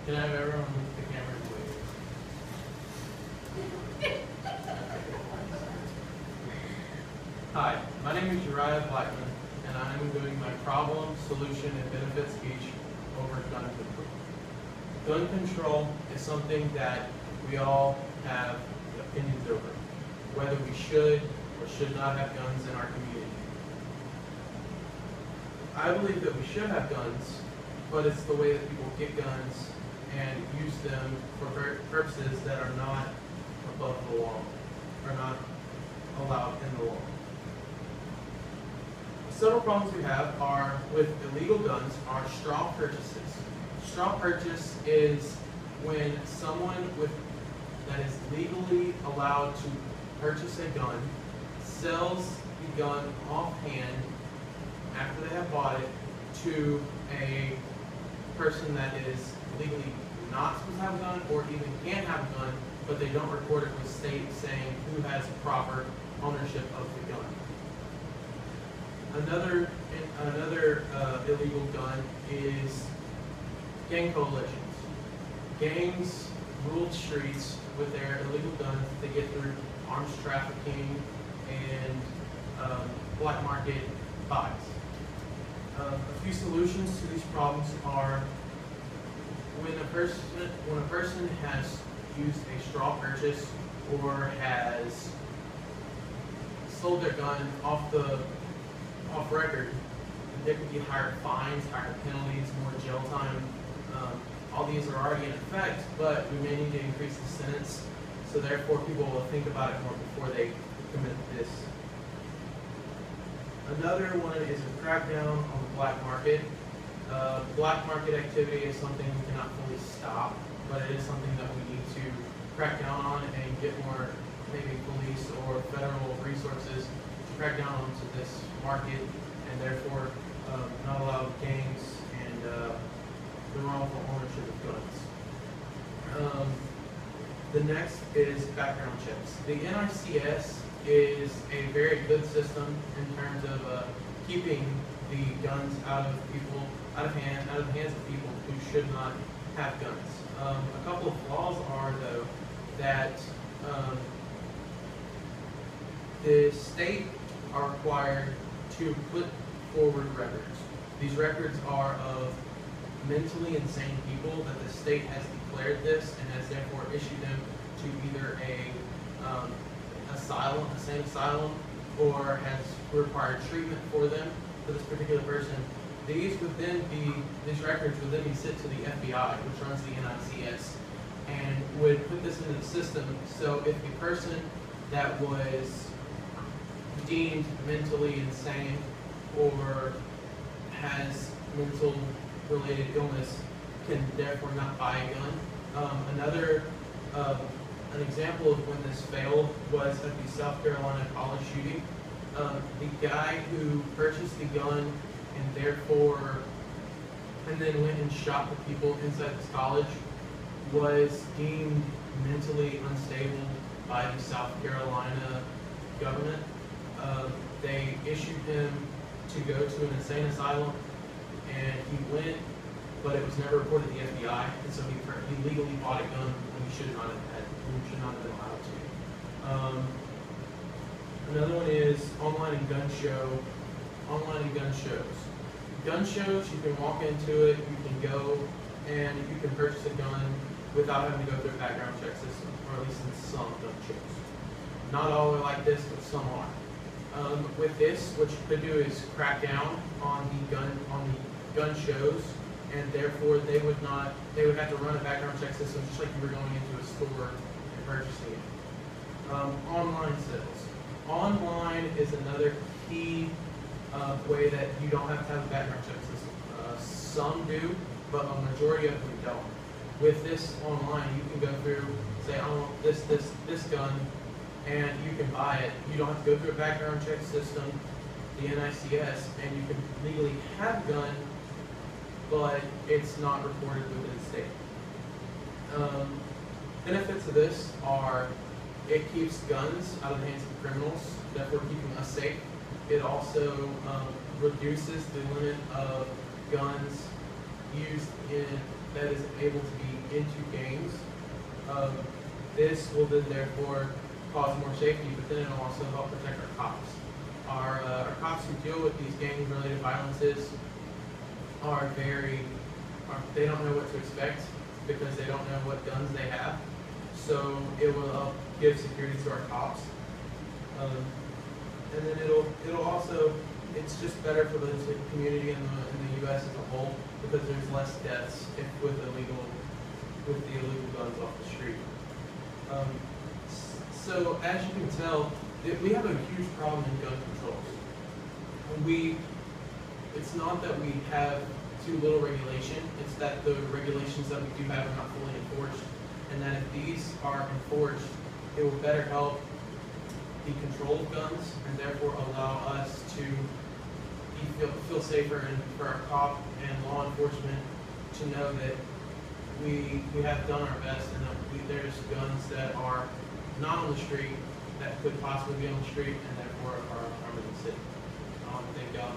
Can I have everyone move the camera, please? Hi, my name is Uriah Blackman, and I am doing my problem, solution, and benefit speech over gun control. Gun control is something that we all have opinions over, whether we should or should not have guns in our community. I believe that we should have guns, but it's the way that people get guns and use them for purposes that are not above the law, are not allowed in the law. Several problems we have are with illegal guns are straw purchases. Straw purchase is when someone that is legally allowed to purchase a gun sells the gun offhand after they have bought it to a person that is legally not supposed to have a gun or even can have a gun, but they don't record it with state saying who has proper ownership of the gun. Another illegal gun is gang coalitions. Gangs rule the streets with their illegal guns that they get through arms trafficking and black market buys. A few solutions to these problems are when a person has used a straw purchase or has sold their gun off record, there could be higher fines, higher penalties, more jail time. All these are already in effect, but we may need to increase the sentence, so therefore people will think about it more before they commit this. Another one is a crackdown on the black market. Black market activity is something we cannot fully stop, but it is something that we need to crack down on and get more maybe police or federal resources to crack down onto this market and therefore not allow gangs and the wrongful ownership of guns. The next is background checks. The NICS is a very good system in terms of keeping the guns out of the hands of people who should not have guns. A couple of flaws are though that the state are required to put forward records. These records are of mentally insane people that the state has declared this and has therefore issued them to either a sane asylum, or has required treatment for them, for this particular person. These records would then be sent to the FBI, which runs the NICS, and would put this into the system. So if the person that was deemed mentally insane or has mental related illness can therefore not buy a gun. An example of when this failed was at the South Carolina college shooting. The guy who purchased the gun and then went and shot the people inside this college was deemed mentally unstable by the South Carolina government. They issued him to go to an insane asylum, and he went, but it was never reported to the FBI, and so he legally bought a gun when he should not have been allowed to. Another one is online and gun shows. Gun shows, you can walk into it, you can go, and you can purchase a gun without having to go through a background check system, or at least in some gun shows. Not all are like this, but some are. With this, what you could do is crack down on the gun shows, and therefore they would have to run a background check system just like you were going into a store and purchasing it. Online sales. Online is another key way that you don't have to have a background check system. Some do, but a majority of them don't. With this online, you can go through, say, I want this gun, and you can buy it. You don't have to go through a background check system, the NICS, and you can legally have a gun, but it's not reported within the state. Benefits of this are it keeps guns out of the hands of criminals, therefore keeping us safe. It also reduces the limit of guns used in that is able to be into gangs. This will then therefore cause more safety, but then it'll also help protect our cops. Our cops who deal with these gang-related violences they don't know what to expect because they don't know what guns they have. So it will help give security to our cops. And then it'll also, it's just better for the community in the U.S. as a whole because there's less deaths with the illegal guns off the street. So as you can tell, we have a huge problem in gun controls. It's not that we have too little regulation, it's that the regulations that we do have are not fully enforced, and that if these are enforced, it will better help the control of guns and therefore allow us to feel safer, and for our cop and law enforcement to know that we have done our best and that there's guns that are not on the street that could possibly be on the street and therefore are harming the city. Thank God.